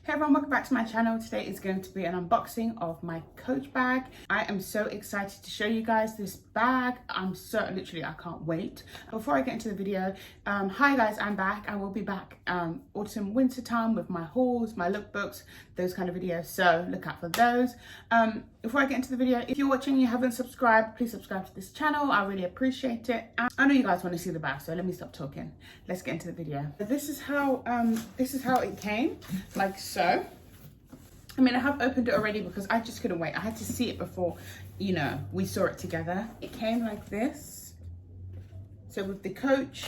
Hey everyone, welcome back to my channel. Today is going to be an unboxing of my Coach bag. I am so excited to show you guys this bag. I can't wait. Before I get into the video, hi guys, I'm back. I will be back autumn winter time with my hauls, my lookbooks, those kind of videos, so look out for those. Before I get into the video, if you're watching and you haven't subscribed, please subscribe to this channel. I really appreciate it. And I know you guys want to see the bag, so let me stop talking. Let's get into the video. This is how it came, like so. I mean, I have opened it already because I just couldn't wait. I had to see it before, you know, we saw it together. It came like this. So with the Coach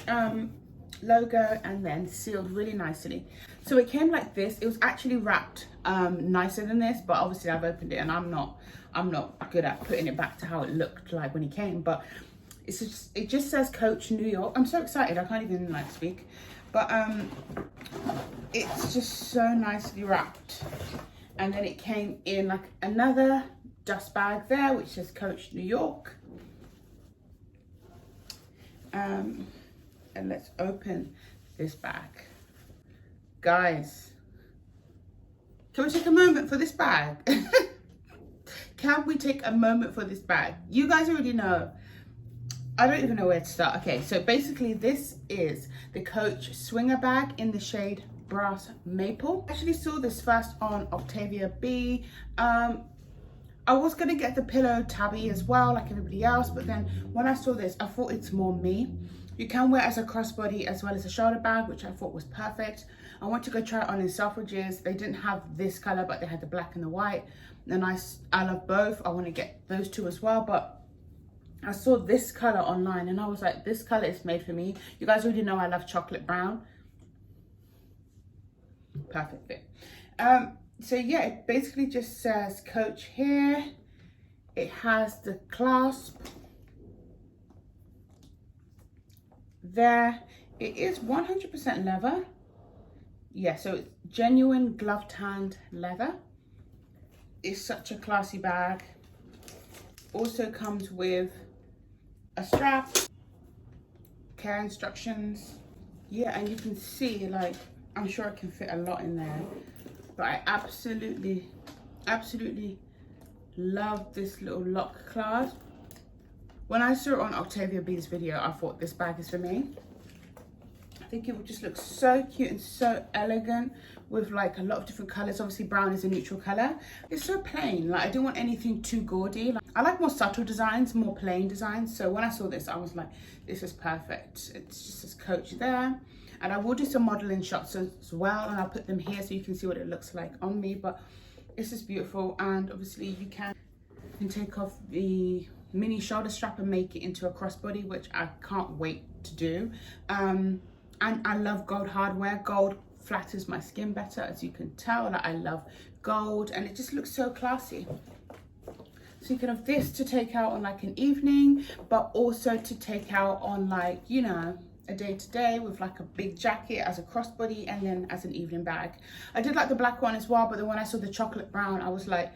logo and then sealed really nicely. So it came like this. It was actually wrapped nicer than this, but obviously I've opened it and I'm not good at putting it back to how it looked like when it came. But it just says Coach New York. I'm so excited. I can't even like speak. But it's just so nicely wrapped. And then it came in like another dust bag there, which says Coach New York. And let's open this bag. Guys, can we take a moment for this bag? Can we take a moment for this bag? You guys already know. I don't even know where to start. Okay, so basically this is the Coach Swinger bag in the shade Brass Maple. I actually saw this first on Octavia B. I was gonna get the pillow tabby as well, like everybody else, but then when I saw this, I thought it's more me. You can wear it as a crossbody as well as a shoulder bag, which I thought was perfect. I want to go try it on in Selfridges. They didn't have this color, but they had the black and the white. And I love both. I want to get those two as well, but I saw this color online and I was like, this color is made for me. You guys already know I love chocolate brown. Perfect fit. So yeah, it basically just says Coach here. It has the clasp there. It is 100% leather. Yeah, so it's genuine glove-tanned leather. It's such a classy bag. Also comes with a strap, care instructions. Yeah, and you can see, like, I'm sure I can fit a lot in there, but I absolutely love this little lock clasp. When I saw it on Octavia B's video, I thought this bag is for me. I think it would just look so cute and so elegant with like a lot of different colors. Obviously brown is a neutral color. It's so plain, like I didn't want anything too gaudy. Like, I like more subtle designs, more plain designs. So when I saw this, I was like, this is perfect. It's just this Coach there. And I will do some modeling shots as well, and I'll put them here so you can see what it looks like on me. But this is beautiful, and obviously you can take off the mini shoulder strap and make it into a crossbody, which I can't wait to do. And I love gold hardware. Gold flatters my skin better, as you can tell. Like, I love gold, and it just looks so classy. So you can have this to take out on like an evening, but also to take out on like, you know, a day-to-day with like a big jacket as a crossbody and then as an evening bag. I did like the black one as well, but then when I saw the chocolate brown, I was like,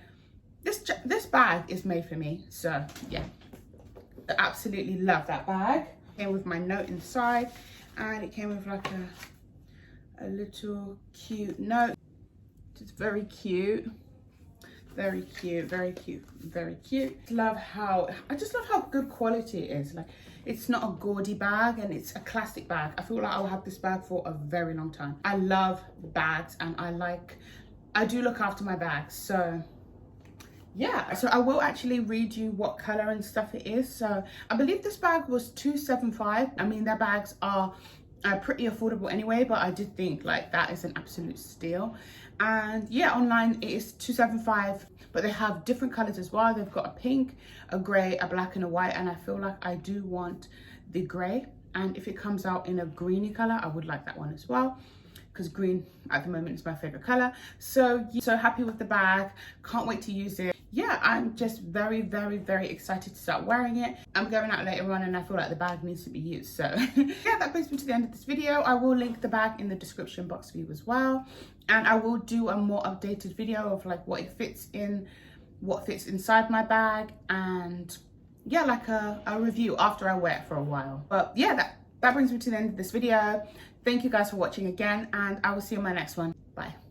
this bag is made for me. So yeah, I absolutely love that bag. Came with my note inside, and it came with like a little cute note. It's very cute. Very cute, very cute, very cute. I just love how good quality it is. Like, it's not a gaudy bag and it's a classic bag. I feel like I'll have this bag for a very long time. I love bags and I do look after my bags. So yeah, so I will actually read you what color and stuff it is. So I believe this bag was $275. I mean, their bags are pretty affordable anyway, but I did think like that is an absolute steal. And yeah, online it is $275, but they have different colors as well. They've got a pink, a gray, a black, and a white, and I feel like I do want the gray. And if it comes out in a greeny color, I would like that one as well, because green at the moment is my favorite color. So happy with the bag, can't wait to use it. Yeah, I'm just very excited to start wearing it. I'm going out later on and I feel like the bag needs to be used. So yeah, that brings me to the end of this video. I will link the bag in the description box for you as well. And I will do a more updated video of like what it fits in, what fits inside my bag, and yeah, like a review after I wear it for a while. But yeah, that brings me to the end of this video. Thank you guys for watching again, and I will see you in my next one. Bye.